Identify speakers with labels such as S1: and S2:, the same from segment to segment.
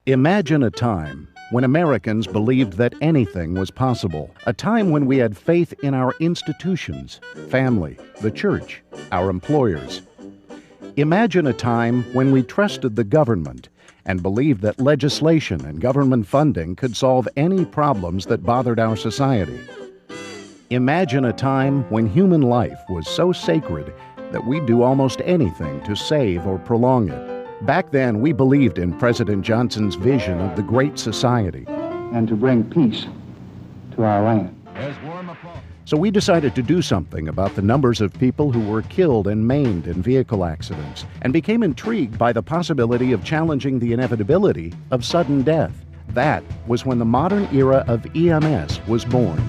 S1: Imagine a time when Americans believed that anything was possible. A time when we had faith in our institutions, family, the church, our employers. Imagine a time when we trusted the government and believed that legislation and government funding could solve any problems that bothered our society. Imagine a time when human life was so sacred that we'd do almost anything to save or prolong it. Back then, we believed in President Johnson's vision of the Great Society.
S2: And to bring peace to our land.
S1: So we decided to do something about the numbers of people who were killed and maimed in vehicle accidents, and became intrigued by the possibility of challenging the inevitability of sudden death. That was when the modern era of EMS was born.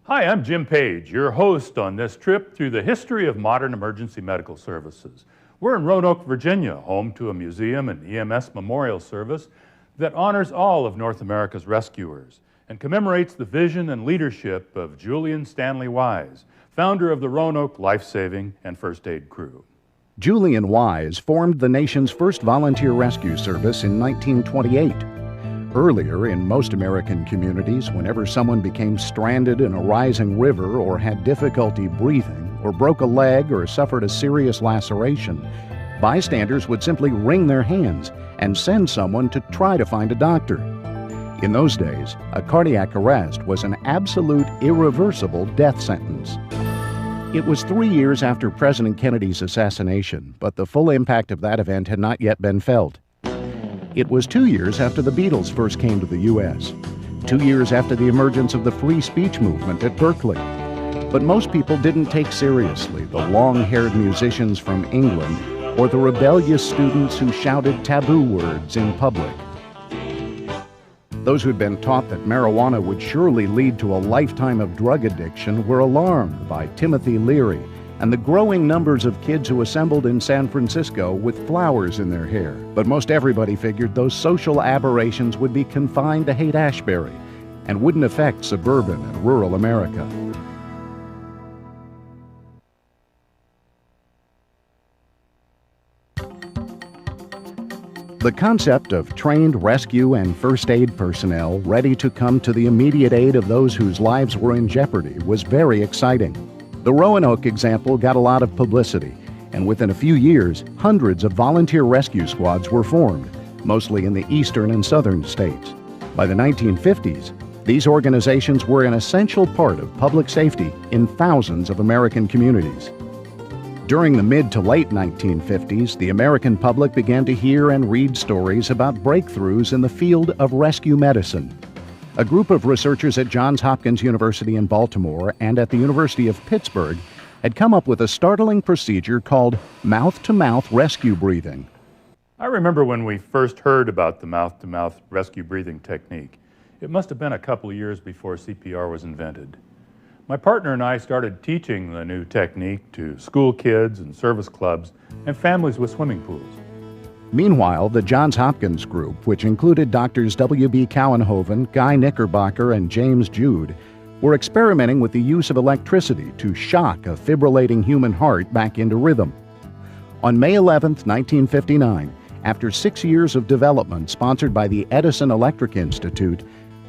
S3: Hi, I'm Jim Page, your host on this trip through the history of modern emergency medical services. We're in Roanoke, Virginia, home to a museum and EMS memorial service that honors all of North America's rescuers and commemorates the vision and leadership of Julian Stanley Wise, founder of the Roanoke Life-Saving and First Aid Crew.
S1: Julian Wise formed the nation's first volunteer rescue service in 1928. Earlier, in most American communities, whenever someone became stranded in a rising river or had difficulty breathing or broke a leg or suffered a serious laceration, bystanders would simply wring their hands and send someone to try to find a doctor. In those days, a cardiac arrest was an absolute, irreversible death sentence. It was 3 years after President Kennedy's assassination, but the full impact of that event had not yet been felt. It was 2 years after the Beatles first came to the U.S., 2 years after the emergence of the free speech movement at Berkeley. But most people didn't take seriously the long-haired musicians from England or the rebellious students who shouted taboo words in public. Those who'd been taught that marijuana would surely lead to a lifetime of drug addiction were alarmed by Timothy Leary and the growing numbers of kids who assembled in San Francisco with flowers in their hair. But most everybody figured those social aberrations would be confined to Haight-Ashbury and wouldn't affect suburban and rural America. The concept of trained rescue and first aid personnel ready to come to the immediate aid of those whose lives were in jeopardy was very exciting. The Roanoke example got a lot of publicity, and within a few years, hundreds of volunteer rescue squads were formed, mostly in the eastern and southern states. By the 1950s, these organizations were an essential part of public safety in thousands of American communities. During the mid to late 1950s, the American public began to hear and read stories about breakthroughs in the field of rescue medicine. A group of researchers at Johns Hopkins University in Baltimore and at the University of Pittsburgh had come up with a startling procedure called mouth-to-mouth rescue breathing.
S3: I remember when we first heard about the mouth-to-mouth rescue breathing technique. It must have been a couple of years before CPR was invented. My partner and I started teaching the new technique to school kids and service clubs and families with swimming pools.
S1: Meanwhile, the Johns Hopkins group, which included Doctors W.B. Cowenhoven, Guy Knickerbocker, and James Jude, were experimenting with the use of electricity to shock a fibrillating human heart back into rhythm. On May 11, 1959, after 6 years of development sponsored by the Edison Electric Institute,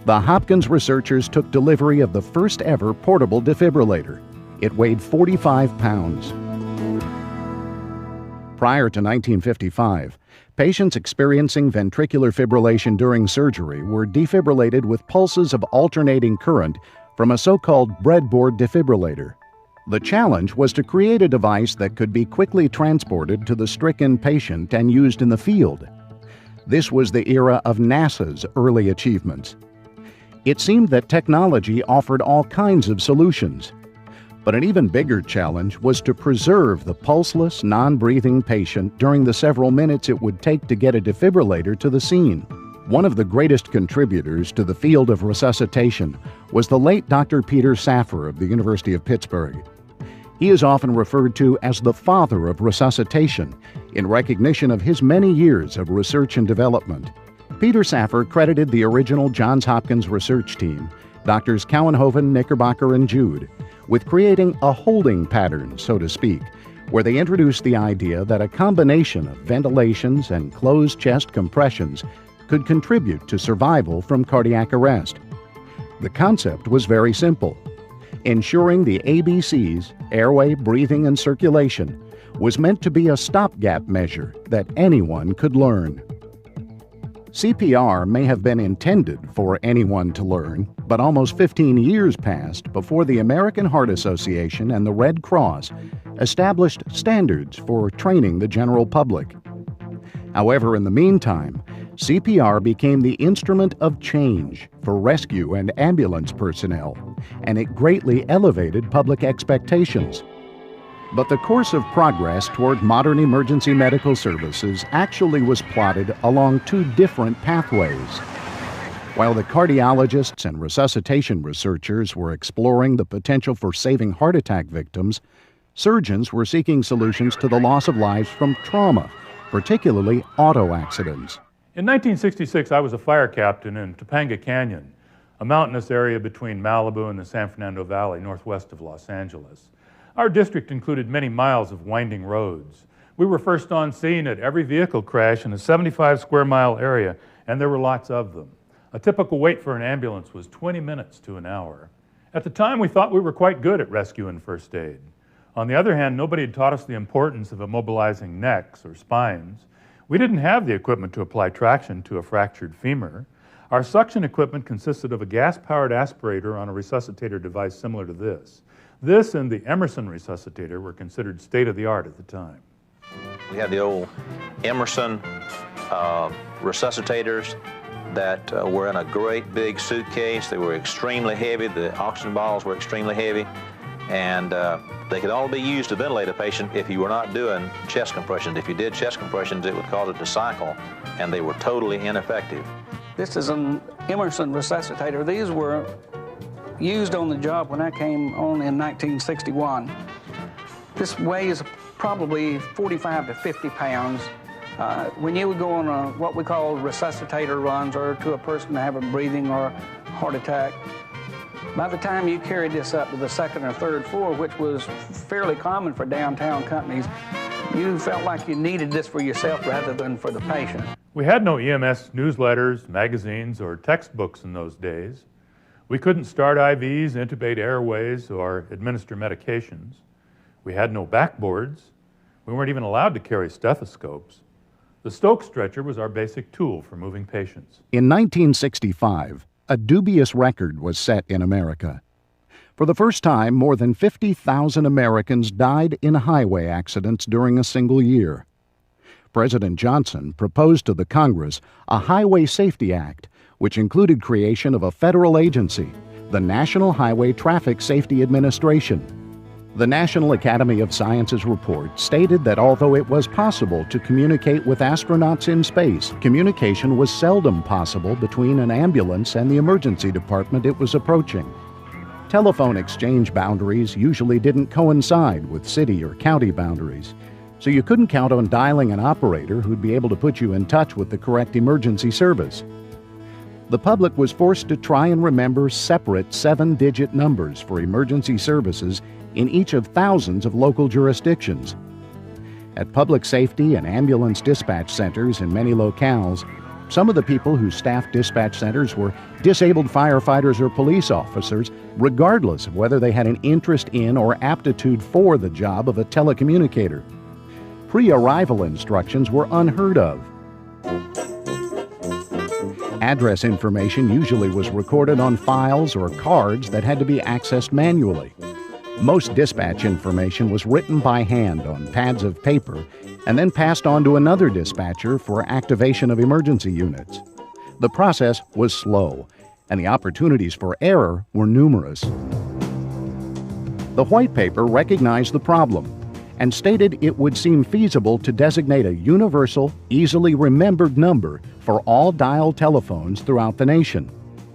S1: the Hopkins researchers took delivery of the first ever portable defibrillator. It weighed 45 pounds. Prior to 1955, patients experiencing ventricular fibrillation during surgery were defibrillated with pulses of alternating current from a so-called breadboard defibrillator. The challenge was to create a device that could be quickly transported to the stricken patient and used in the field. This was the era of NASA's early achievements. It seemed that technology offered all kinds of solutions. But an even bigger challenge was to preserve the pulseless, non-breathing patient during the several minutes it would take to get a defibrillator to the scene. One of the greatest contributors to the field of resuscitation was the late Dr. Peter Safar of the University of Pittsburgh. He is often referred to as the father of resuscitation in recognition of his many years of research and development. Peter Safar credited the original Johns Hopkins research team, Drs. Cowenhoven, Knickerbocker, and Jude, with creating a holding pattern, so to speak, where they introduced the idea that a combination of ventilations and closed chest compressions could contribute to survival from cardiac arrest. The concept was very simple. Ensuring the ABCs, airway, breathing, and circulation, was meant to be a stopgap measure that anyone could learn. CPR may have been intended for anyone to learn, but almost 15 years passed before the American Heart Association and the Red Cross established standards for training the general public. However, in the meantime, CPR became the instrument of change for rescue and ambulance personnel, and it greatly elevated public expectations. But the course of progress toward modern emergency medical services actually was plotted along two different pathways. While the cardiologists and resuscitation researchers were exploring the potential for saving heart attack victims, surgeons were seeking solutions to the loss of lives from trauma, particularly auto accidents.
S3: In 1966, I was a fire captain in Topanga Canyon, a mountainous area between Malibu and the San Fernando Valley, northwest of Los Angeles. Our district included many miles of winding roads. We were first on scene at every vehicle crash in a 75 square mile area, and there were lots of them. A typical wait for an ambulance was 20 minutes to an hour. At the time, we thought we were quite good at rescue and first aid. On the other hand, nobody had taught us the importance of immobilizing necks or spines. We didn't have the equipment to apply traction to a fractured femur. Our suction equipment consisted of a gas-powered aspirator on a resuscitator device similar to this. This and the Emerson resuscitator were considered state-of-the-art at the time.
S4: We had the old Emerson resuscitators that were in a great big suitcase. They were extremely heavy. The oxygen bottles were extremely heavy. And they could only be used to ventilate a patient if you were not doing chest compressions. If you did chest compressions, it would cause it to cycle, and they were totally ineffective.
S5: This is an Emerson resuscitator. These were used on the job when I came on in 1961. This weighs probably 45 to 50 pounds. When you would go on what we call resuscitator runs, or to a person to have a breathing or heart attack, by the time you carried this up to the second or third floor, which was fairly common for downtown companies, you felt like you needed this for yourself rather than for the patient.
S3: We had no EMS newsletters, magazines, or textbooks in those days. We couldn't start IVs, intubate airways, or administer medications. We had no backboards. We weren't even allowed to carry stethoscopes. The Stokes stretcher was our basic tool for moving patients.
S1: In 1965, a dubious record was set in America. For the first time, more than 50,000 Americans died in highway accidents during a single year. President Johnson proposed to the Congress a Highway Safety Act, which included creation of a federal agency, the National Highway Traffic Safety Administration. The National Academy of Sciences report stated that although it was possible to communicate with astronauts in space, communication was seldom possible between an ambulance and the emergency department it was approaching. Telephone exchange boundaries usually didn't coincide with city or county boundaries, so you couldn't count on dialing an operator who'd be able to put you in touch with the correct emergency service. The public was forced to try and remember separate 7-digit numbers for emergency services in each of thousands of local jurisdictions. At public safety and ambulance dispatch centers in many locales, some of the people who staffed dispatch centers were disabled firefighters or police officers, regardless of whether they had an interest in or aptitude for the job of a telecommunicator. Pre-arrival instructions were unheard of. Address information usually was recorded on files or cards that had to be accessed manually. Most dispatch information was written by hand on pads of paper and then passed on to another dispatcher for activation of emergency units. The process was slow, and the opportunities for error were numerous. The white paper recognized the problem and stated it would seem feasible to designate a universal, easily remembered number for all dial telephones throughout the nation.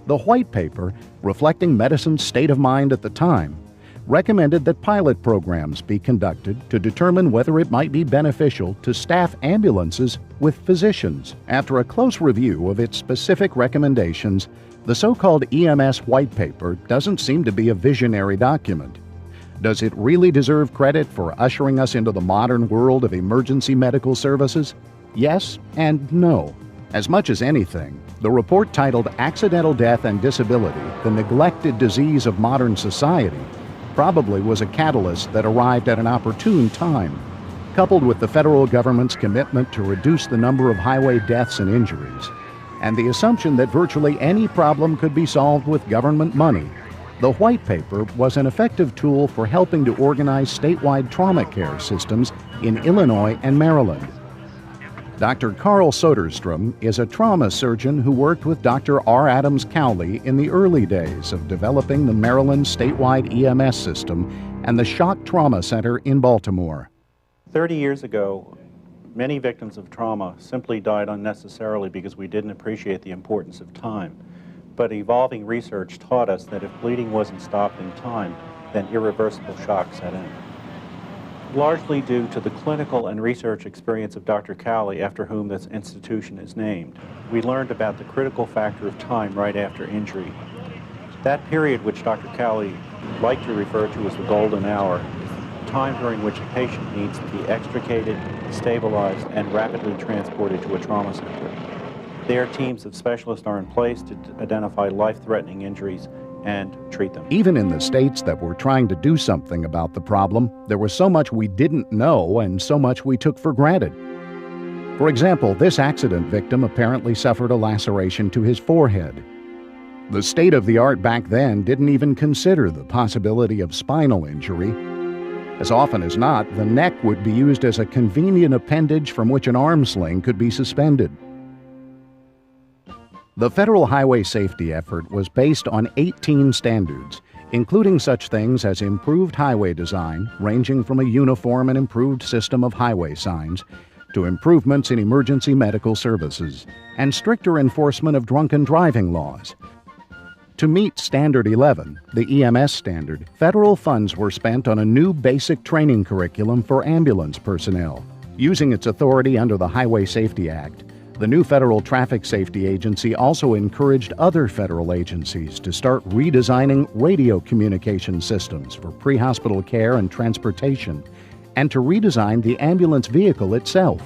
S1: The white paper, reflecting medicine's state of mind at the time, recommended that pilot programs be conducted to determine whether it might be beneficial to staff ambulances with physicians. After a close review of its specific recommendations, the so-called EMS white paper doesn't seem to be a visionary document. Does it really deserve credit for ushering us into the modern world of emergency medical services? Yes and no. As much as anything, the report titled Accidental Death and Disability, the Neglected Disease of Modern Society, probably was a catalyst that arrived at an opportune time. Coupled with the federal government's commitment to reduce the number of highway deaths and injuries, and the assumption that virtually any problem could be solved with government money, the white paper was an effective tool for helping to organize statewide trauma care systems in Illinois and Maryland. Dr. Carl Soderstrom is a trauma surgeon who worked with Dr. R. Adams Cowley in the early days of developing the Maryland statewide EMS system and the Shock Trauma Center in Baltimore.
S6: 30 years ago, many victims of trauma simply died unnecessarily because we didn't appreciate the importance of time. But evolving research taught us that if bleeding wasn't stopped in time, then irreversible shock set in. Largely due to the clinical and research experience of Dr. Cowley, after whom this institution is named, we learned about the critical factor of time right after injury. That period, which Dr. Cowley liked to refer to as the golden hour, is time during which a patient needs to be extricated, stabilized, and rapidly transported to a trauma center. Their teams of specialists are in place to identify life-threatening injuries and treat them.
S1: Even in the states that were trying to do something about the problem, there was so much we didn't know and so much we took for granted. For example, this accident victim apparently suffered a laceration to his forehead. The state-of-the-art back then didn't even consider the possibility of spinal injury. As often as not, the neck would be used as a convenient appendage from which an arm sling could be suspended. The federal highway safety effort was based on 18 standards, including such things as improved highway design, ranging from a uniform and improved system of highway signs, to improvements in emergency medical services, and stricter enforcement of drunken driving laws. To meet Standard 11, the EMS standard, federal funds were spent on a new basic training curriculum for ambulance personnel. Using its authority under the Highway Safety Act, the new Federal Traffic Safety Agency also encouraged other federal agencies to start redesigning radio communication systems for pre-hospital care and transportation, and to redesign the ambulance vehicle itself.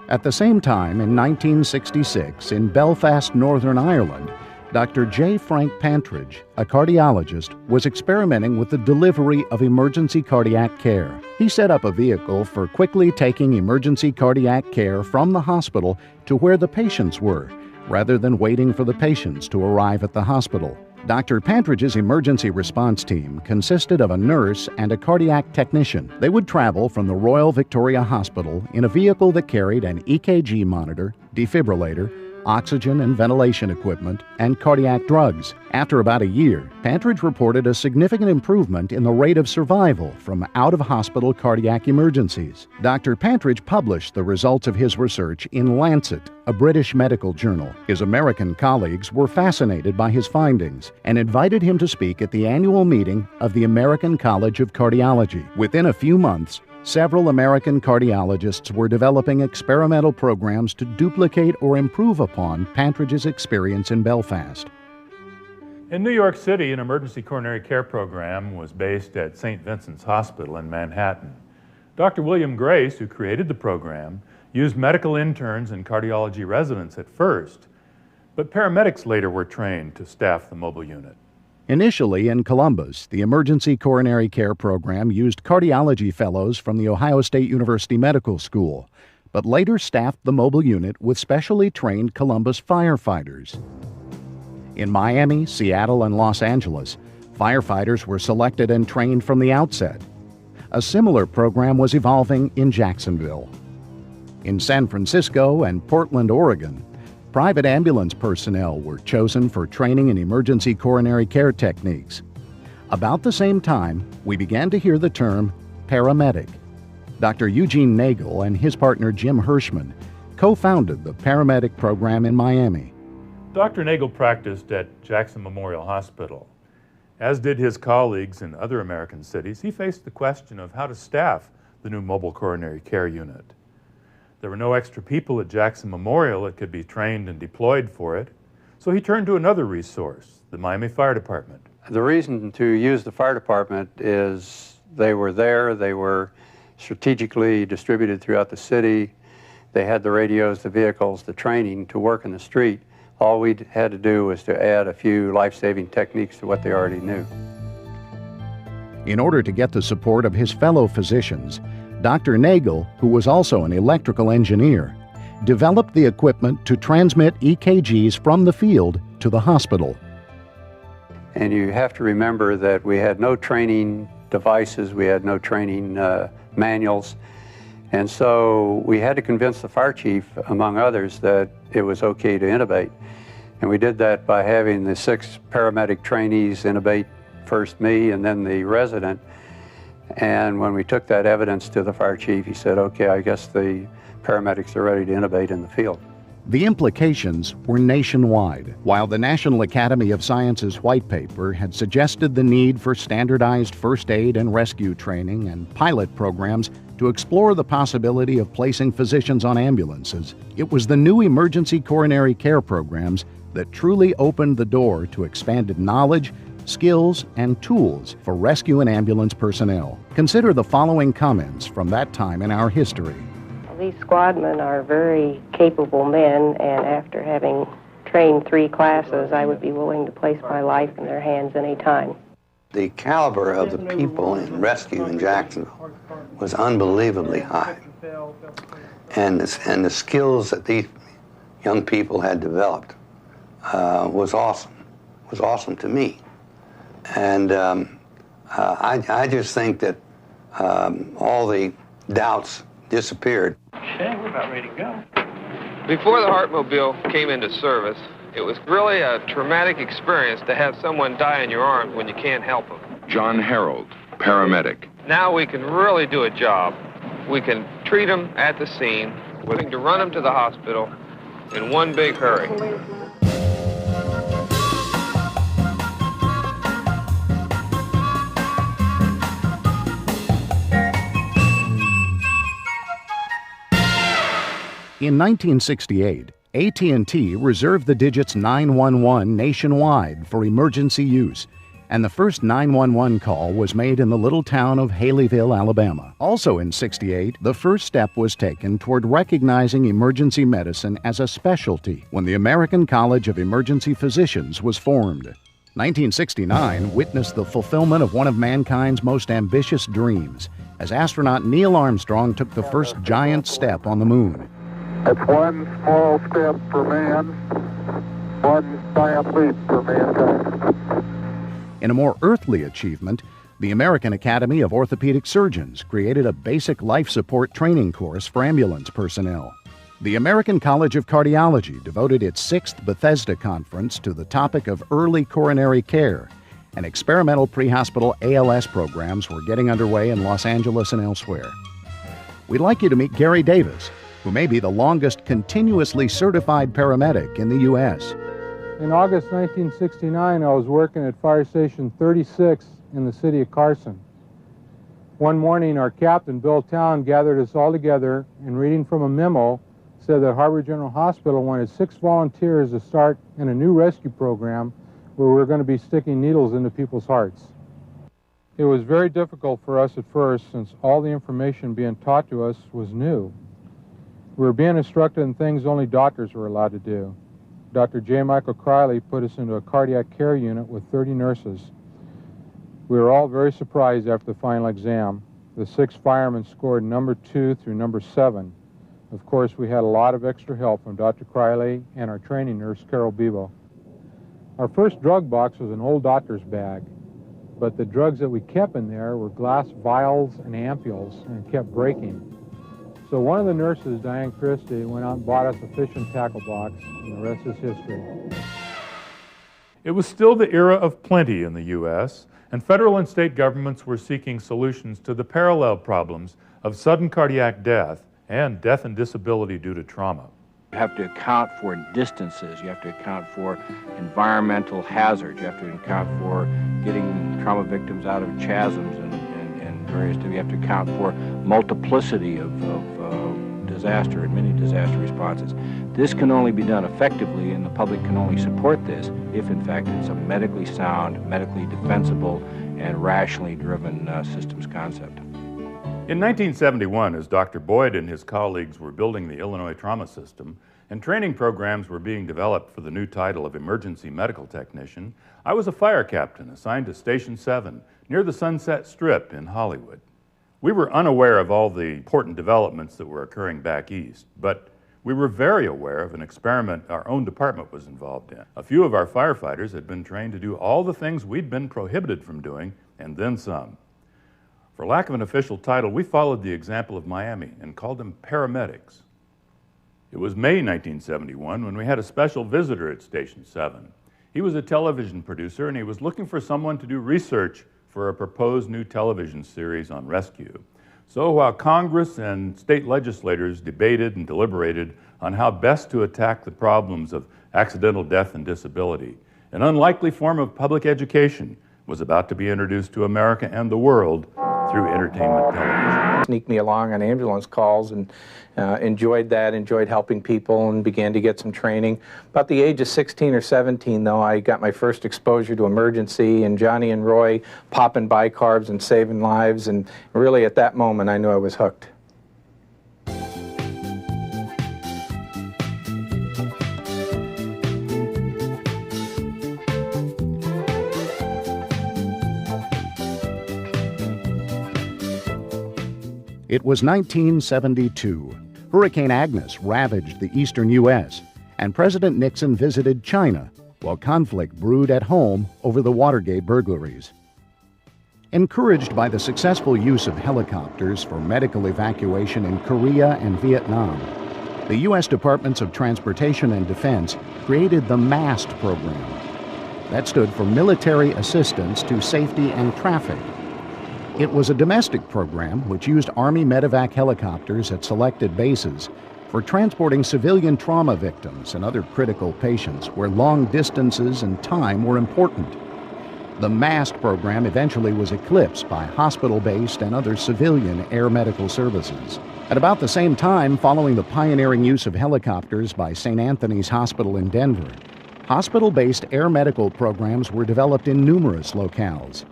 S1: At the same time, in 1966, in Belfast, Northern Ireland, Dr. J. Frank Pantridge, a cardiologist, was experimenting with the delivery of emergency cardiac care. He set up a vehicle for quickly taking emergency cardiac care from the hospital to where the patients were, rather than waiting for the patients to arrive at the hospital. Dr. Pantridge's emergency response team consisted of a nurse and a cardiac technician. They would travel from the Royal Victoria Hospital in a vehicle that carried an EKG monitor, defibrillator, oxygen and ventilation equipment, and cardiac drugs. After about a year, Pantridge reported a significant improvement in the rate of survival from out-of-hospital cardiac emergencies. Dr. Pantridge published the results of his research in Lancet, a British medical journal. His American colleagues were fascinated by his findings and invited him to speak at the annual meeting of the American College of Cardiology. Within a few months, several American cardiologists were developing experimental programs to duplicate or improve upon Pantridge's experience in Belfast.
S3: In New York City, an emergency coronary care program was based at St. Vincent's Hospital in Manhattan. Dr. William Grace, who created the program, used medical interns and cardiology residents at first, but paramedics later were trained to staff the mobile unit.
S1: Initially in Columbus, the Emergency Coronary Care Program used cardiology fellows from the Ohio State University Medical School, but later staffed the mobile unit with specially trained Columbus firefighters. In Miami, Seattle, and Los Angeles, firefighters were selected and trained from the outset. A similar program was evolving in Jacksonville. In San Francisco and Portland, Oregon, private ambulance personnel were chosen for training in emergency coronary care techniques. About the same time, we began to hear the term paramedic. Dr. Eugene Nagel and his partner Jim Hirschman co-founded the paramedic program in Miami.
S3: Dr. Nagel practiced at Jackson Memorial Hospital. As did his colleagues in other American cities, he faced the question of how to staff the new mobile coronary care unit. There were no extra people at Jackson Memorial that could be trained and deployed for it, so he turned to another resource, the Miami Fire Department.
S7: The reason to use the fire department is they were there, they were strategically distributed throughout the city, they had the radios, the vehicles, the training to work in the street. All we had to do was to add a few life-saving techniques to what they already knew.
S1: In order to get the support of his fellow physicians, Dr. Nagel, who was also an electrical engineer, developed the equipment to transmit EKGs from the field to the hospital.
S7: And you have to remember that we had no training devices, we had no training manuals, and so we had to convince the fire chief, among others, that it was okay to intubate. And we did that by having the 6 paramedic trainees intubate, first me and then the resident. And when we took that evidence to the fire chief, he said, okay, I guess the paramedics are ready to intubate in the field.
S1: The implications were nationwide. While the National Academy of Sciences white paper had suggested the need for standardized first aid and rescue training and pilot programs to explore the possibility of placing physicians on ambulances, it was the new emergency coronary care programs that truly opened the door to expanded knowledge, skills, and tools for rescue and ambulance personnel. Consider the following comments from that time in our history.
S8: These squadmen are very capable men, and after having trained 3 classes, I would be willing to place my life in their hands any time.
S9: The caliber of the people in rescue in Jacksonville was unbelievably high. And the skills that these young people had developed was awesome to me. And I just think that all the doubts disappeared.
S10: Okay, we're about ready to go. Before the Heartmobile came into service, it was really a traumatic experience to have someone die in your arms when you can't help them.
S11: John Harold, paramedic.
S10: Now we can really do a job. We can treat them at the scene. We're going to run them to the hospital in one big hurry.
S1: In 1968, AT&T reserved the digits 911 nationwide for emergency use, and the first 911 call was made in the little town of Haleyville, Alabama. Also in '68, the first step was taken toward recognizing emergency medicine as a specialty when the American College of Emergency Physicians was formed. 1969 witnessed the fulfillment of one of mankind's most ambitious dreams, as astronaut Neil Armstrong took the first giant step on the moon.
S12: It's one small step for man, one giant leap for mankind.
S1: In a more earthly achievement, the American Academy of Orthopedic Surgeons created a basic life support training course for ambulance personnel. The American College of Cardiology devoted its 6th Bethesda Conference to the topic of early coronary care, and experimental pre-hospital ALS programs were getting underway in Los Angeles and elsewhere. We'd like you to meet Gary Davis, who may be the longest continuously certified paramedic in the U.S.
S13: In August 1969, I was working at Fire Station 36 in the city of Carson. One morning, our captain, Bill Town, gathered us all together and, reading from a memo, said that Harbor General Hospital wanted 6 volunteers to start in a new rescue program where we were going to be sticking needles into people's hearts. It was very difficult for us at first, since all the information being taught to us was new. We were being instructed in things only doctors were allowed to do. Dr. J. Michael Criley put us into a cardiac care unit with 30 nurses. We were all very surprised after the final exam. The 6 firemen scored number 2 through number 7. Of course, we had a lot of extra help from Dr. Criley and our training nurse, Carol Bebo. Our first drug box was an old doctor's bag, but the drugs that we kept in there were glass vials and ampules and kept breaking. So one of the nurses, Diane Christie, went out and bought us a fish and tackle box, and the rest is history.
S3: It was still the era of plenty in the U.S., and federal and state governments were seeking solutions to the parallel problems of sudden cardiac death and death and disability due to trauma.
S14: You have to account for distances, you have to account for environmental hazards, you have to account for getting trauma victims out of chasms and various, you have to account for multiplicity of disaster and many disaster responses. This can only be done effectively, and the public can only support this if in fact it's a medically sound, medically defensible, and rationally driven systems concept.
S3: In 1971, as Dr. Boyd and his colleagues were building the Illinois trauma system and training programs were being developed for the new title of emergency medical technician, I was a fire captain assigned to Station 7 near the Sunset Strip in Hollywood. We were unaware of all the important developments that were occurring back east, but we were very aware of an experiment our own department was involved in. A few of our firefighters had been trained to do all the things we'd been prohibited from doing, and then some. For lack of an official title, we followed the example of Miami and called them paramedics. It was May 1971 when we had a special visitor at Station 7. He was a television producer, and he was looking for someone to do research for a proposed new television series on rescue. So while Congress and state legislators debated and deliberated on how best to attack the problems of accidental death and disability, an unlikely form of public education was about to be introduced to America and the world through entertainment television.
S15: Sneaked me along on ambulance calls and enjoyed that, enjoyed helping people, and began to get some training. About the age of 16 or 17, though, I got my first exposure to emergency and Johnny and Roy popping bicarbs and saving lives, and really at that moment I knew I was hooked.
S1: It was 1972. Hurricane Agnes ravaged the eastern U.S., and President Nixon visited China while conflict brewed at home over the Watergate burglaries. Encouraged by the successful use of helicopters for medical evacuation in Korea and Vietnam, the U.S. Departments of Transportation and Defense created the MAST program. That stood for Military Assistance to Safety and Traffic. It was a domestic program which used Army medevac helicopters at selected bases for transporting civilian trauma victims and other critical patients where long distances and time were important. The MAST program eventually was eclipsed by hospital-based and other civilian air medical services. At about the same time, following the pioneering use of helicopters by St. Anthony's Hospital in Denver, hospital-based air medical programs were developed in numerous locales.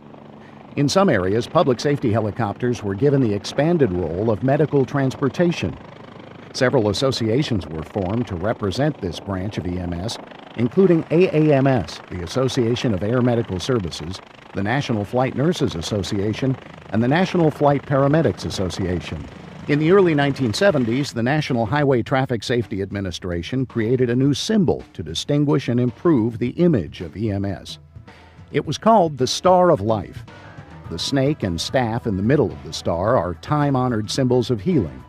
S1: In some areas, public safety helicopters were given the expanded role of medical transportation. Several associations were formed to represent this branch of EMS, including AAMS, the Association of Air Medical Services, the National Flight Nurses Association, and the National Flight Paramedics Association. In the early 1970s, the National Highway Traffic Safety Administration created a new symbol to distinguish and improve the image of EMS. It was called the Star of Life. The snake and staff in the middle of the star are time-honored symbols of healing.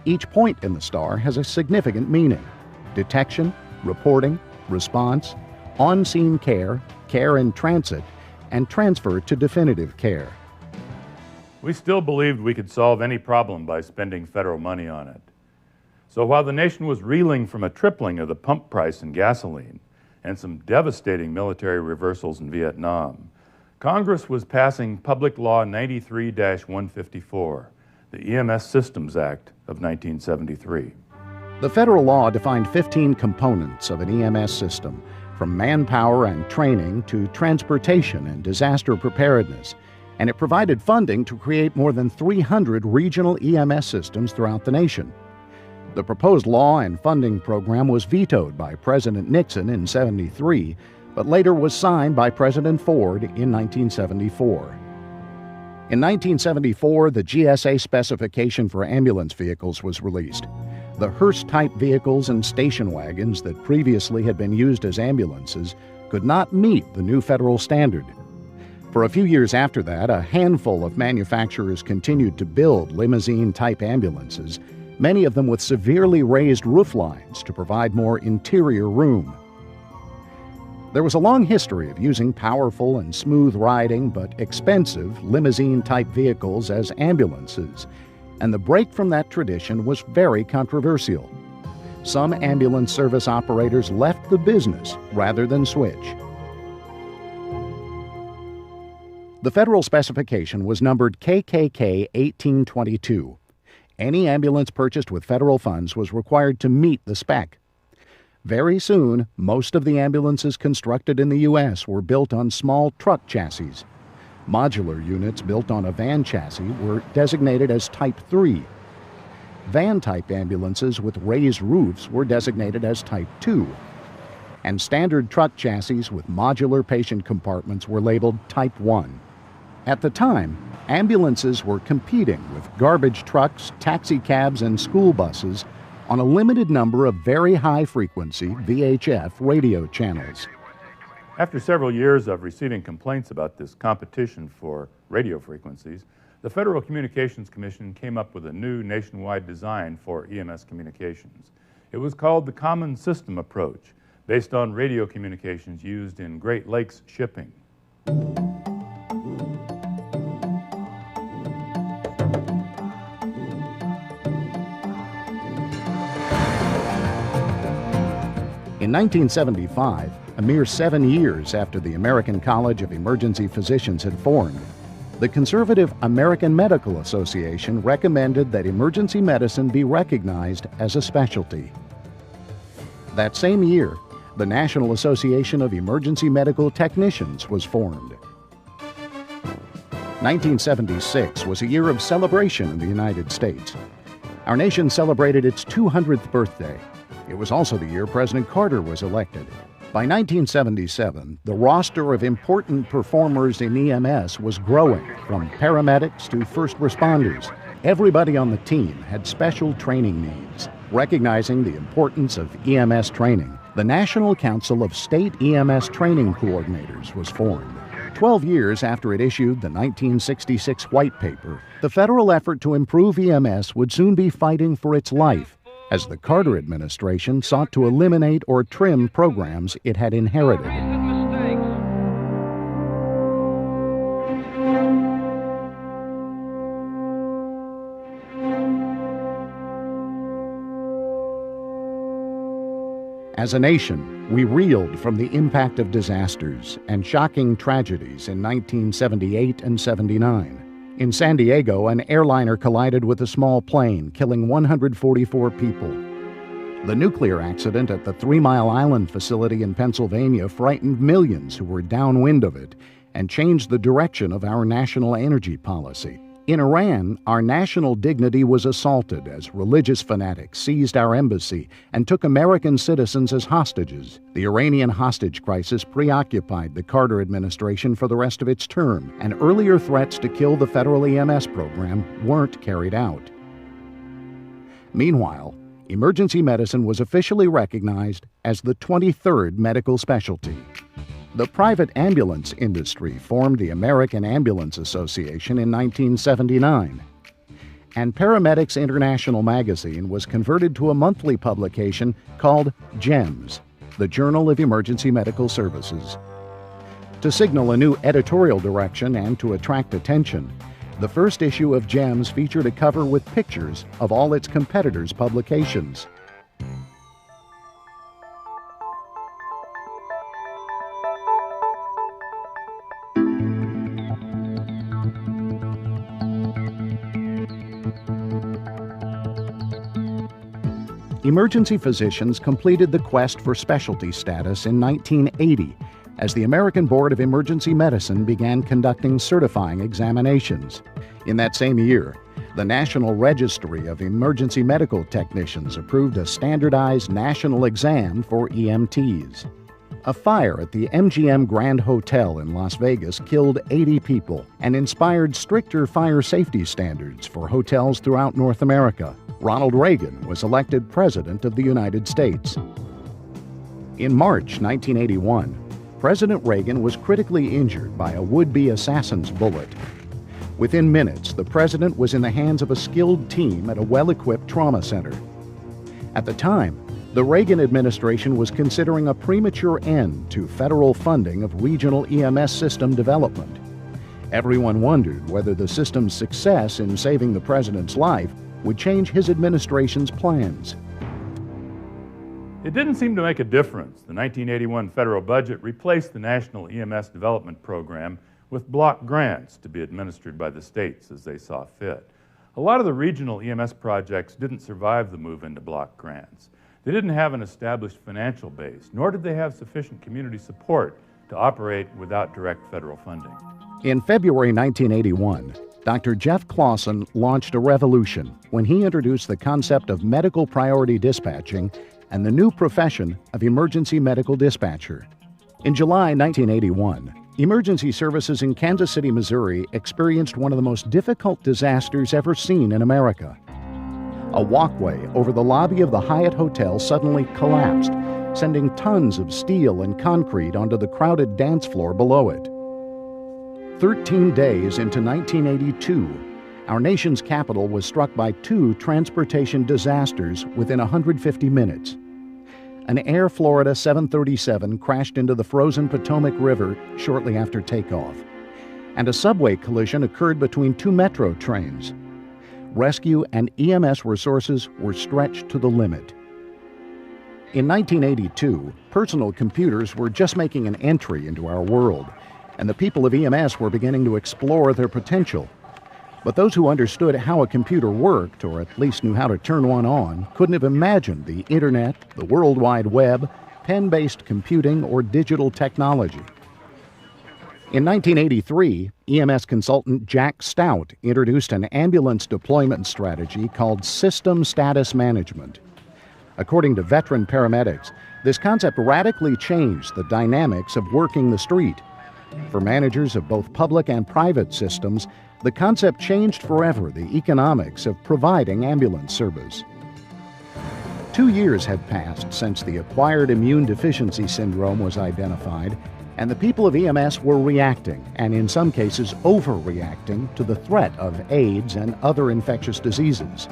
S1: Each point in the star has a significant meaning: detection, reporting, response, on-scene care, care in transit, and transfer to definitive care.
S3: We still believed we could solve any problem by spending federal money on it. So while the nation was reeling from a tripling of the pump price in gasoline and some devastating military reversals in Vietnam, Congress was passing Public Law 93-154, the EMS Systems Act of 1973.
S1: The federal law defined 15 components of an EMS system, from manpower and training to transportation and disaster preparedness, and it provided funding to create more than 300 regional EMS systems throughout the nation. The proposed law and funding program was vetoed by President Nixon in '73, but later was signed by President Ford in 1974. In 1974, the GSA specification for ambulance vehicles was released. The hearse-type vehicles and station wagons that previously had been used as ambulances could not meet the new federal standard. For a few years after that, a handful of manufacturers continued to build limousine-type ambulances, many of them with severely raised roof lines to provide more interior room. There was a long history of using powerful and smooth-riding but expensive limousine-type vehicles as ambulances, and the break from that tradition was very controversial. Some ambulance service operators left the business rather than switch. The federal specification was numbered KKK 1822. Any ambulance purchased with federal funds was required to meet the spec. Very soon, most of the ambulances constructed in the U.S. were built on small truck chassis. Modular units built on a van chassis were designated as Type 3. Van-type ambulances with raised roofs were designated as Type 2. And standard truck chassis with modular patient compartments were labeled Type 1. At the time, ambulances were competing with garbage trucks, taxi cabs, and school buses on a limited number of very high-frequency VHF radio channels.
S3: After several years of receiving complaints about this competition for radio frequencies, the Federal Communications Commission came up with a new nationwide design for EMS communications. It was called the Common System Approach, based on radio communications used in Great Lakes shipping.
S1: In 1975, a mere 7 years after the American College of Emergency Physicians had formed, the conservative American Medical Association recommended that emergency medicine be recognized as a specialty. That same year, the National Association of Emergency Medical Technicians was formed. 1976 was a year of celebration in the United States. Our nation celebrated its 200th birthday. It was also the year President Carter was elected. By 1977, the roster of important performers in EMS was growing, from paramedics to first responders. Everybody on the team had special training needs. Recognizing the importance of EMS training, the National Council of State EMS Training Coordinators was formed. 12 years after it issued the 1966 White Paper, the federal effort to improve EMS would soon be fighting for its life, as the Carter administration sought to eliminate or trim programs it had inherited. As a nation, we reeled from the impact of disasters and shocking tragedies in 1978 and 79. In San Diego, an airliner collided with a small plane, killing 144 people. The nuclear accident at the 3 Mile Island facility in Pennsylvania frightened millions who were downwind of it and changed the direction of our national energy policy. In Iran, our national dignity was assaulted as religious fanatics seized our embassy and took American citizens as hostages. The Iranian hostage crisis preoccupied the Carter administration for the rest of its term, and earlier threats to kill the federal EMS program weren't carried out. Meanwhile, emergency medicine was officially recognized as the 23rd medical specialty. The private ambulance industry formed the American Ambulance Association in 1979, and Paramedics International magazine was converted to a monthly publication called JEMS, the Journal of Emergency Medical Services. To signal a new editorial direction and to attract attention, the first issue of JEMS featured a cover with pictures of all its competitors' publications. Emergency physicians completed the quest for specialty status in 1980 as the American Board of Emergency Medicine began conducting certifying examinations. In that same year, the National Registry of Emergency Medical Technicians approved a standardized national exam for EMTs. A fire at the MGM Grand Hotel in Las Vegas killed 80 people and inspired stricter fire safety standards for hotels throughout North America. Ronald Reagan was elected President of the United States. In March 1981, President Reagan was critically injured by a would-be assassin's bullet. Within minutes, the president was in the hands of a skilled team at a well-equipped trauma center. At the time, The Reagan administration was considering a premature end to federal funding of regional EMS system development. Everyone wondered whether the system's success in saving the president's life would change his administration's plans.
S3: It didn't seem to make a difference. The 1981 federal budget replaced the National EMS Development Program with block grants to be administered by the states as they saw fit. A lot of the regional EMS projects didn't survive the move into block grants. They didn't have an established financial base, nor did they have sufficient community support to operate without direct federal funding.
S1: In February 1981, Dr. Jeff Clausen launched a revolution when he introduced the concept of medical priority dispatching and the new profession of emergency medical dispatcher. In July 1981, emergency services in Kansas City, Missouri experienced one of the most difficult disasters ever seen in America. A walkway over the lobby of the Hyatt Hotel suddenly collapsed, sending tons of steel and concrete onto the crowded dance floor below it. 13 days into 1982, our nation's capital was struck by two transportation disasters within 150 minutes. An Air Florida 737 crashed into the frozen Potomac River shortly after takeoff, and a subway collision occurred between two metro trains. Rescue and EMS resources were stretched to the limit. In 1982, personal computers were just making an entry into our world, and the people of EMS were beginning to explore their potential. But those who understood how a computer worked, or at least knew how to turn one on, couldn't have imagined the Internet, the World Wide Web, pen-based computing, or digital technology. In 1983, EMS consultant Jack Stout introduced an ambulance deployment strategy called System Status Management. According to veteran paramedics, this concept radically changed the dynamics of working the street. For managers of both public and private systems, the concept changed forever the economics of providing ambulance service. 2 years had passed since the acquired immune deficiency syndrome was identified, and the people of EMS were reacting, and in some cases overreacting, to the threat of AIDS and other infectious diseases.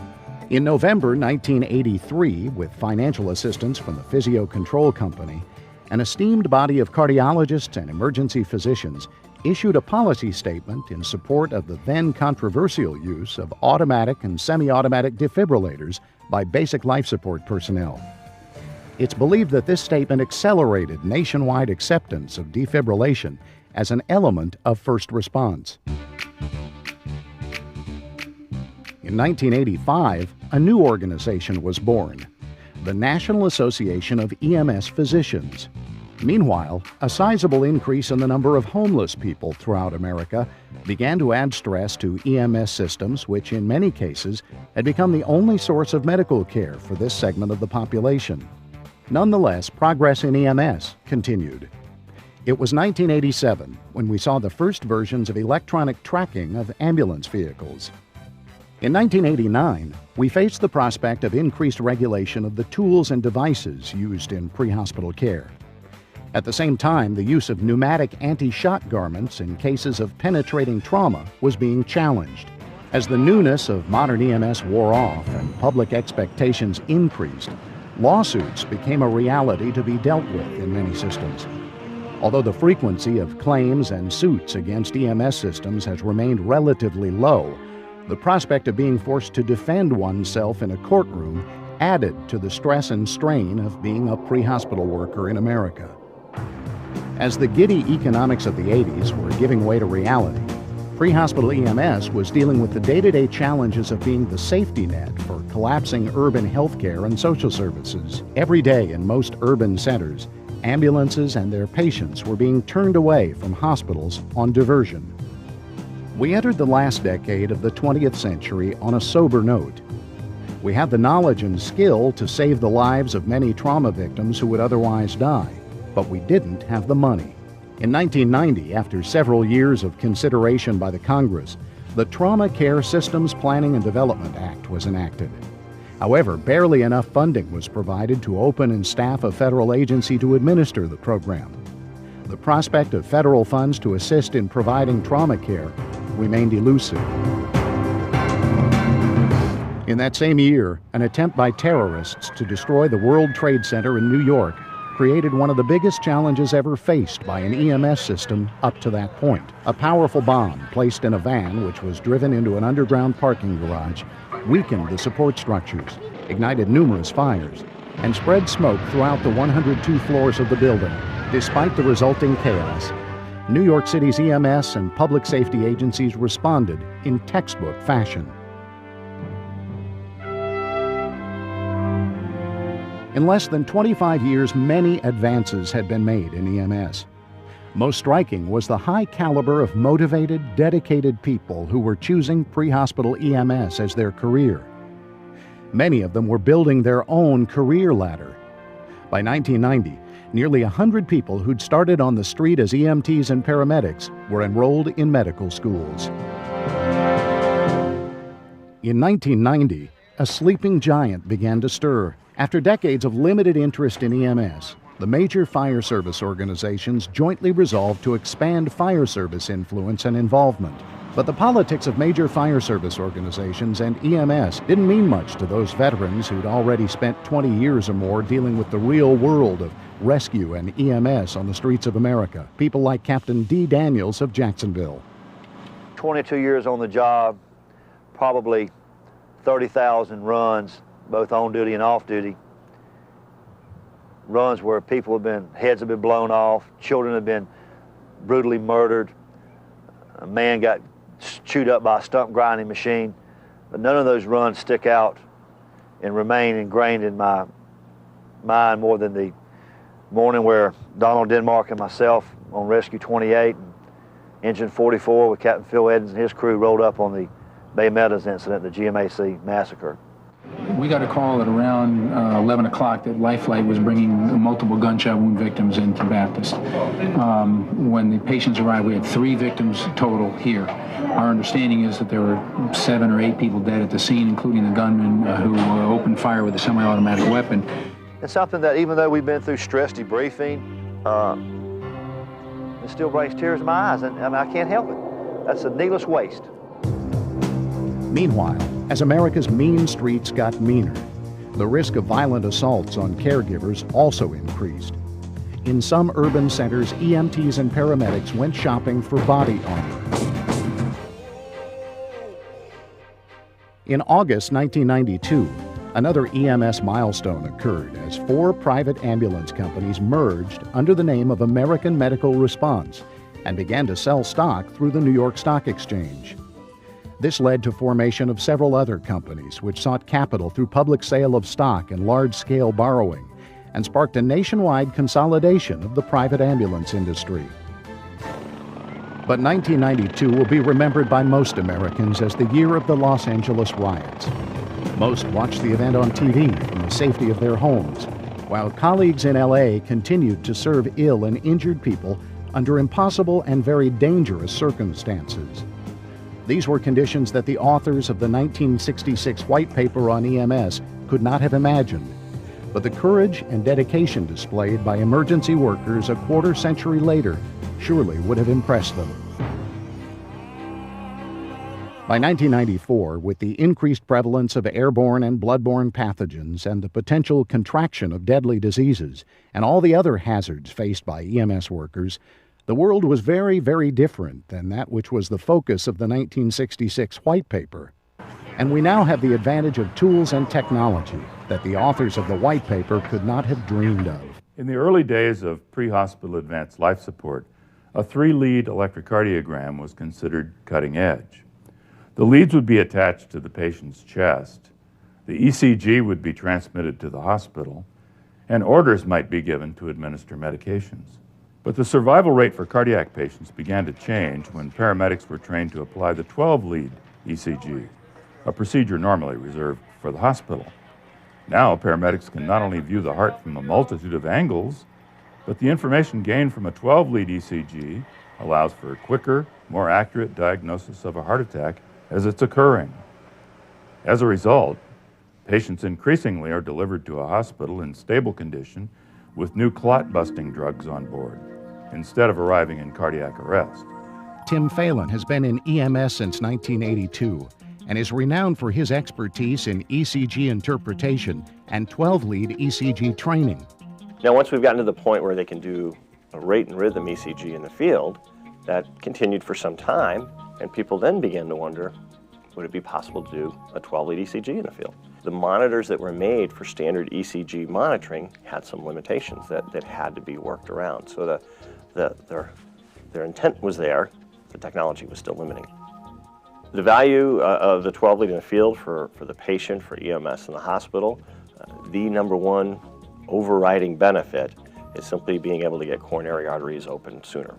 S1: In November 1983, with financial assistance from the Physio Control Company, an esteemed body of cardiologists and emergency physicians issued a policy statement in support of the then controversial use of automatic and semi-automatic defibrillators by basic life support personnel. It's believed that this statement accelerated nationwide acceptance of defibrillation as an element of first response. In 1985, a new organization was born, the National Association of EMS Physicians. Meanwhile, a sizable increase in the number of homeless people throughout America began to add stress to EMS systems, which in many cases had become the only source of medical care for this segment of the population. Nonetheless, progress in EMS continued. It was 1987 when we saw the first versions of electronic tracking of ambulance vehicles. In 1989, we faced the prospect of increased regulation of the tools and devices used in pre-hospital care. At the same time, the use of pneumatic anti-shock garments in cases of penetrating trauma was being challenged. As the newness of modern EMS wore off and public expectations increased, lawsuits became a reality to be dealt with in many systems. Although the frequency of claims and suits against EMS systems has remained relatively low, the prospect of being forced to defend oneself in a courtroom added to the stress and strain of being a pre-hospital worker in America. As the giddy economics of the 80s were giving way to reality, pre-hospital EMS was dealing with the day-to-day challenges of being the safety net for collapsing urban healthcare and social services. Every day in most urban centers, ambulances and their patients were being turned away from hospitals on diversion. We entered the last decade of the 20th century on a sober note. We had the knowledge and skill to save the lives of many trauma victims who would otherwise die, but we didn't have the money. In 1990, after several years of consideration by the Congress, the Trauma Care Systems Planning and Development Act was enacted. However, barely enough funding was provided to open and staff a federal agency to administer the program. The prospect of federal funds to assist in providing trauma care remained elusive. In that same year, an attempt by terrorists to destroy the World Trade Center in New York created one of the biggest challenges ever faced by an EMS system up to that point. A powerful bomb placed in a van, which was driven into an underground parking garage, weakened the support structures, ignited numerous fires, and spread smoke throughout the 102 floors of the building. Despite the resulting chaos, New York City's EMS and public safety agencies responded in textbook fashion. In less than 25 years, many advances had been made in EMS. Most striking was the high caliber of motivated, dedicated people who were choosing pre-hospital EMS as their career. Many of them were building their own career ladder. By 1990, nearly 100 people who'd started on the street as EMTs and paramedics were enrolled in medical schools. In 1990, a sleeping giant began to stir. After decades of limited interest in EMS, the major fire service organizations jointly resolved to expand fire service influence and involvement. But the politics of major fire service organizations and EMS didn't mean much to those veterans who'd already spent 20 years or more dealing with the real world of rescue and EMS on the streets of America. People like Captain D. Daniels of Jacksonville.
S16: 22 years on the job, probably 30,000 runs, both on duty and off duty. Runs where heads have been blown off, children have been brutally murdered, a man got chewed up by a stump grinding machine. But none of those runs stick out and remain ingrained in my mind more than the morning where Donald Denmark and myself on Rescue 28 and Engine 44 with Captain Phil Edens and his crew rolled up on the Bay Meadows incident, the GMAC massacre.
S17: We got a call at around 11 o'clock that Life Flight was bringing multiple gunshot wound victims into Baptist. When the patients arrived, we had 3 victims total here. Our understanding is that there were 7 or 8 people dead at the scene, including the gunman who opened fire with a semi-automatic weapon.
S16: It's something that even though we've been through stress debriefing, it still brings tears to my eyes, and I can't help it. That's a needless waste.
S1: Meanwhile, as America's mean streets got meaner, the risk of violent assaults on caregivers also increased. In some urban centers, EMTs and paramedics went shopping for body armor. In August 1992, another EMS milestone occurred as 4 private ambulance companies merged under the name of American Medical Response and began to sell stock through the New York Stock Exchange. This led to formation of several other companies which sought capital through public sale of stock and large-scale borrowing, and sparked a nationwide consolidation of the private ambulance industry. But 1992 will be remembered by most Americans as the year of the Los Angeles riots. Most watched the event on TV from the safety of their homes, while colleagues in LA continued to serve ill and injured people under impossible and very dangerous circumstances. These were conditions that the authors of the 1966 White Paper on EMS could not have imagined, but the courage and dedication displayed by emergency workers a quarter century later surely would have impressed them. By 1994, with the increased prevalence of airborne and bloodborne pathogens and the potential contraction of deadly diseases and all the other hazards faced by EMS workers, the world was very, very different than that which was the focus of the 1966 White Paper. And we now have the advantage of tools and technology that the authors of the White Paper could not have dreamed of.
S3: In the early days of pre-hospital advanced life support, a 3-lead electrocardiogram was considered cutting edge. The leads would be attached to the patient's chest, the ECG would be transmitted to the hospital, and orders might be given to administer medications. But the survival rate for cardiac patients began to change when paramedics were trained to apply the 12-lead ECG, a procedure normally reserved for the hospital. Now, paramedics can not only view the heart from a multitude of angles, but the information gained from a 12-lead ECG allows for a quicker, more accurate diagnosis of a heart attack as it's occurring. As a result, patients increasingly are delivered to a hospital in stable condition with new clot-busting drugs on board, instead of arriving in cardiac arrest.
S1: Tim Phelan has been in EMS since 1982 and is renowned for his expertise in ECG interpretation and 12-lead ECG training.
S18: Now, once we've gotten to the point where they can do a rate and rhythm ECG in the field, that continued for some time, and people then began to wonder, would it be possible to do a 12-lead ECG in the field? The monitors that were made for standard ECG monitoring had some limitations that had to be worked around. So their intent was there, the technology was still limiting. The value of the 12-lead in the field for the patient, for EMS in the hospital, the number one overriding benefit is simply being able to get coronary arteries open sooner.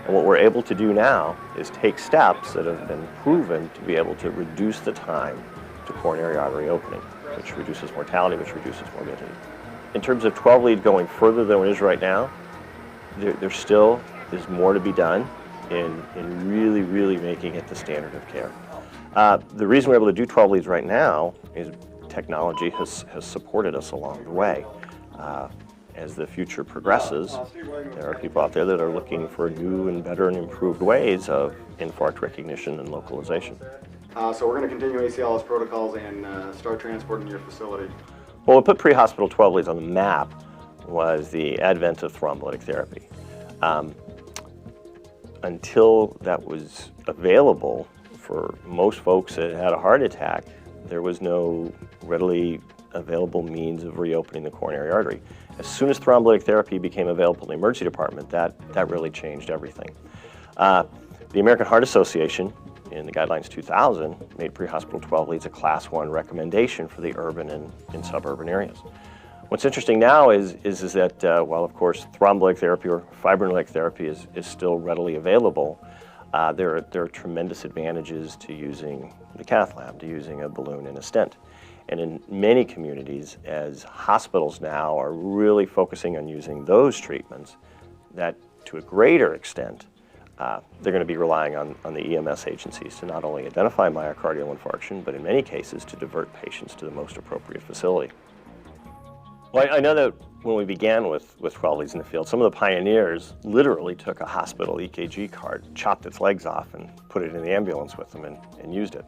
S18: And what we're able to do now is take steps that have been proven to be able to reduce the time to coronary artery opening, which reduces mortality, which reduces morbidity. In terms of 12-lead going further than it is right now, there still is more to be done in really, really making it the standard of care. The reason we're able to do 12 leads right now is technology has supported us along the way. As the future progresses, there are people out there that are looking for new and better and improved ways of infarct recognition and localization.
S19: So we're going to continue ACLS protocols and start transporting your facility.
S18: Well, what put pre-hospital 12 leads on the map was the advent of thrombolytic therapy. Until that was available for most folks that had a heart attack, there was no readily available means of reopening the coronary artery. As soon as thrombolytic therapy became available in the emergency department, that really changed everything. The American Heart Association, in the Guidelines 2000, made pre-hospital 12 leads a Class 1 recommendation for the urban and suburban areas. What's interesting now is that while, of course, thrombolytic therapy or fibrinolytic therapy is still readily available, there are tremendous advantages to using the cath lab, to using a balloon and a stent. And in many communities, as hospitals now are really focusing on using those treatments, that to a greater extent, they're going to be relying on the EMS agencies to not only identify myocardial infarction, but in many cases to divert patients to the most appropriate facility. Well, I know that when we began with 12 leads in the field, some of the pioneers literally took a hospital EKG card, chopped its legs off, and put it in the ambulance with them and used it.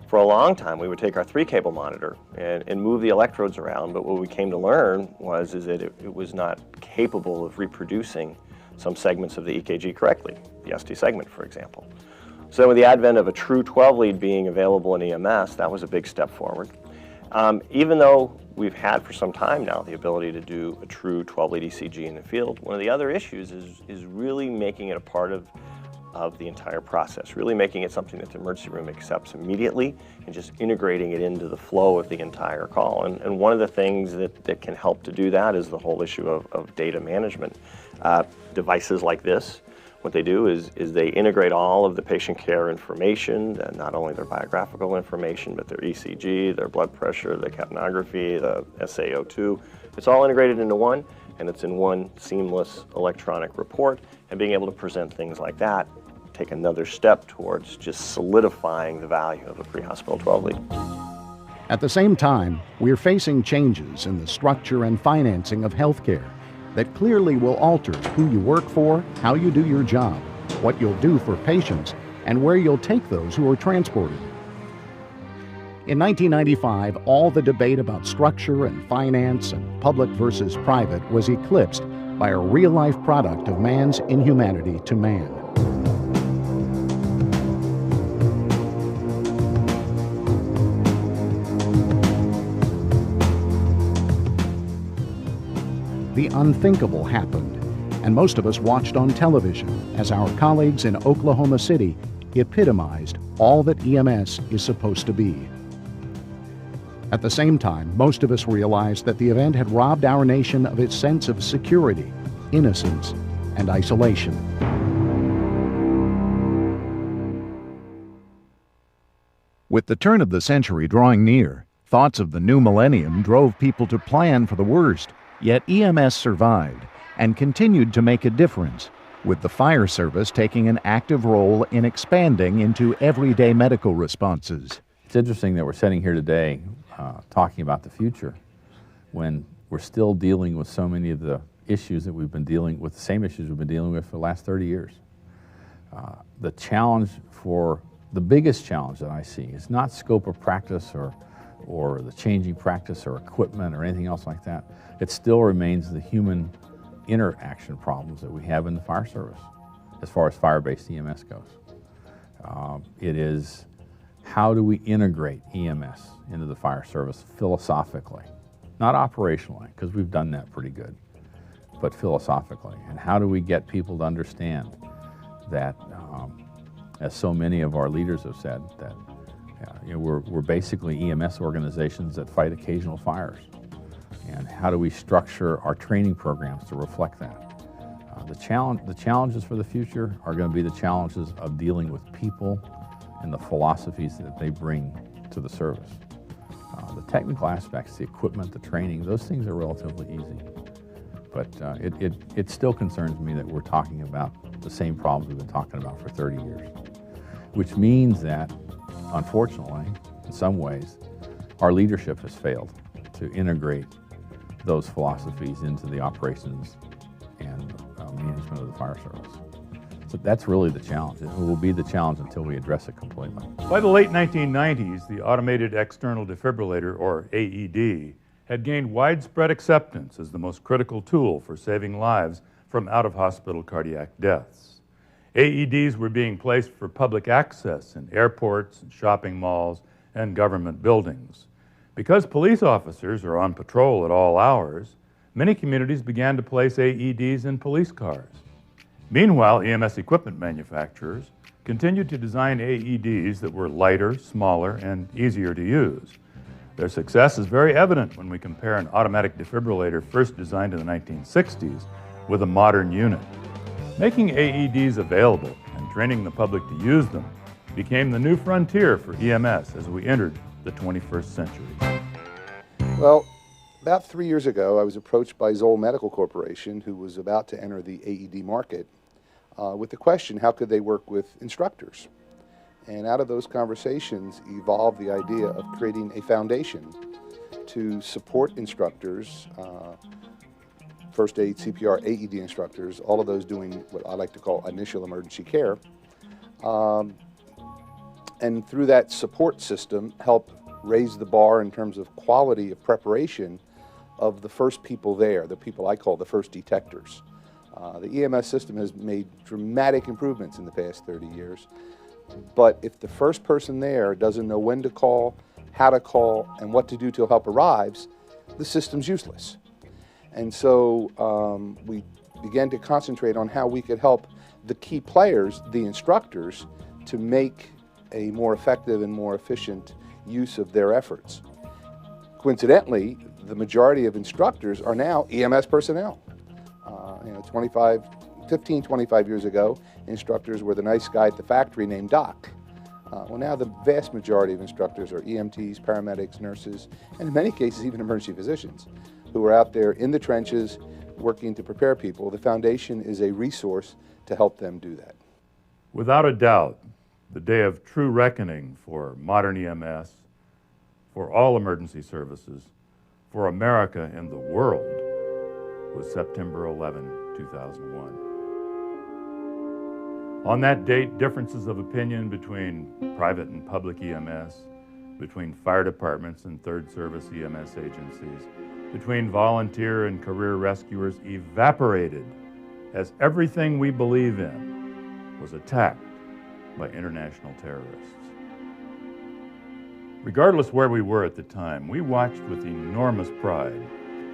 S18: For a long time, we would take our 3-cable monitor and move the electrodes around, but what we came to learn was that it was not capable of reproducing some segments of the EKG correctly, the ST segment, for example. So with the advent of a true 12-lead being available in EMS, that was a big step forward. Even though we've had for some time now the ability to do a true 12-lead ECG in the field, one of the other issues is really making it a part of the entire process, really making it something that the emergency room accepts immediately and just integrating it into the flow of the entire call. And one of the things that can help to do that is the whole issue of data management. Devices like this, what they do is they integrate all of the patient care information, not only their biographical information, but their ECG, their blood pressure, the capnography, the SaO2. It's all integrated into one, and it's in one seamless electronic report. And being able to present things like that, take another step towards just solidifying the value of a pre-hospital 12-lead.
S1: At the same time, we're facing changes in the structure and financing of healthcare that clearly will alter who you work for, how you do your job, what you'll do for patients, and where you'll take those who are transported. In 1995, all the debate about structure and finance and public versus private was eclipsed by a real-life product of man's inhumanity to man. The unthinkable happened, and most of us watched on television as our colleagues in Oklahoma City epitomized all that EMS is supposed to be. At the same time, most of us realized that the event had robbed our nation of its sense of security, innocence, and isolation. With the turn of the century drawing near, thoughts of the new millennium drove people to plan for the worst. Yet EMS survived and continued to make a difference, with the fire service taking an active role in expanding into everyday medical responses.
S20: It's interesting that we're sitting here today talking about the future when we're still dealing with so many of the issues that we've been dealing with, the same issues we've been dealing with for the last 30 years. The challenge for The biggest challenge that I see is not scope of practice or the changing practice or equipment or anything else like that. It still remains the human interaction problems that we have in the fire service as far as fire-based EMS goes. It is how do we integrate EMS into the fire service philosophically, not operationally, because we've done that pretty good, but philosophically. And how do we get people to understand that, as so many of our leaders have said, that we're basically EMS organizations that fight occasional fires. And how do we structure our training programs to reflect that? The challenges for the future are going to be the challenges of dealing with people and the philosophies that they bring to the service. The technical aspects, the equipment, the training, those things are relatively easy. But it still concerns me that we're talking about the same problems we've been talking about for 30 years, which means that, unfortunately, in some ways, our leadership has failed to integrate those philosophies into the operations and management of the fire service. So that's really the challenge. It will be the challenge until we address it completely.
S3: By the late 1990s, the Automated External Defibrillator, or AED, had gained widespread acceptance as the most critical tool for saving lives from out-of-hospital cardiac deaths. AEDs were being placed for public access in airports, and shopping malls, and government buildings. Because police officers are on patrol at all hours, many communities began to place AEDs in police cars. Meanwhile, EMS equipment manufacturers continued to design AEDs that were lighter, smaller, and easier to use. Their success is very evident when we compare an automatic defibrillator first designed in the 1960s with a modern unit. Making AEDs available and training the public to use them became the new frontier for EMS as we entered the 21st century.
S21: Well, about 3 years ago, I was approached by Zoll Medical Corporation, who was about to enter the AED market, with the question, how could they work with instructors? And out of those conversations evolved the idea of creating a foundation to support instructors, first aid, CPR, AED instructors, all of those doing what I like to call initial emergency care. And through that support system, help raise the bar in terms of quality of preparation of the first people there, the people I call the first detectors. The EMS system has made dramatic improvements in the past 30 years, but if the first person there doesn't know when to call, how to call, and what to do till help arrives, the system's useless. And so we began to concentrate on how we could help the key players, the instructors, to make a more effective and more efficient use of their efforts. Coincidentally, the majority of instructors are now EMS personnel. 15, 25 years ago, instructors were the nice guy at the factory named Doc. Well, now the vast majority of instructors are EMTs, paramedics, nurses, and in many cases even emergency physicians who are out there in the trenches working to prepare people. The foundation is a resource to help them do that.
S3: Without a doubt, the day of true reckoning for modern EMS, for all emergency services, for America and the world, was September 11, 2001. On that date, differences of opinion between private and public EMS, between fire departments and third service EMS agencies, between volunteer and career rescuers evaporated as everything we believe in was attacked by international terrorists. Regardless where we were at the time, we watched with enormous pride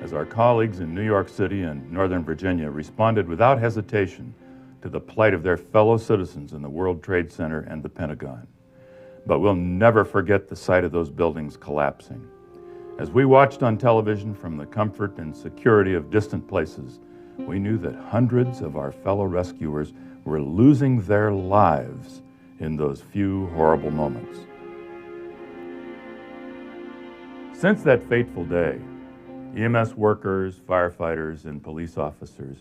S3: as our colleagues in New York City and Northern Virginia responded without hesitation to the plight of their fellow citizens in the World Trade Center and the Pentagon. But we'll never forget the sight of those buildings collapsing. As we watched on television from the comfort and security of distant places, we knew that hundreds of our fellow rescuers were losing their lives in those few horrible moments. Since that fateful day, EMS workers, firefighters, and police officers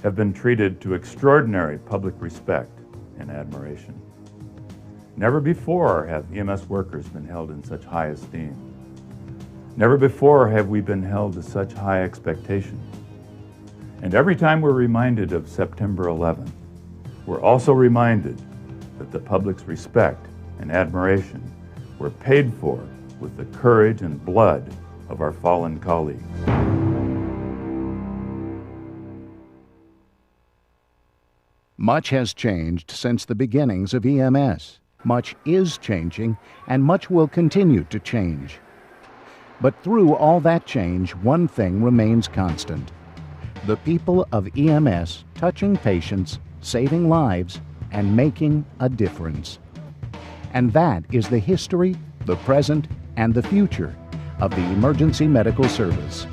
S3: have been treated to extraordinary public respect and admiration. Never before have EMS workers been held in such high esteem. Never before have we been held to such high expectations. And every time we're reminded of September 11, we're also reminded that the public's respect and admiration were paid for with the courage and blood of our fallen colleagues.
S1: Much has changed since the beginnings of EMS. Much is changing, and much will continue to change. But through all that change, one thing remains constant: the people of EMS touching patients, saving lives, and making a difference. And that is the history, the present, and the future of the Emergency Medical Service.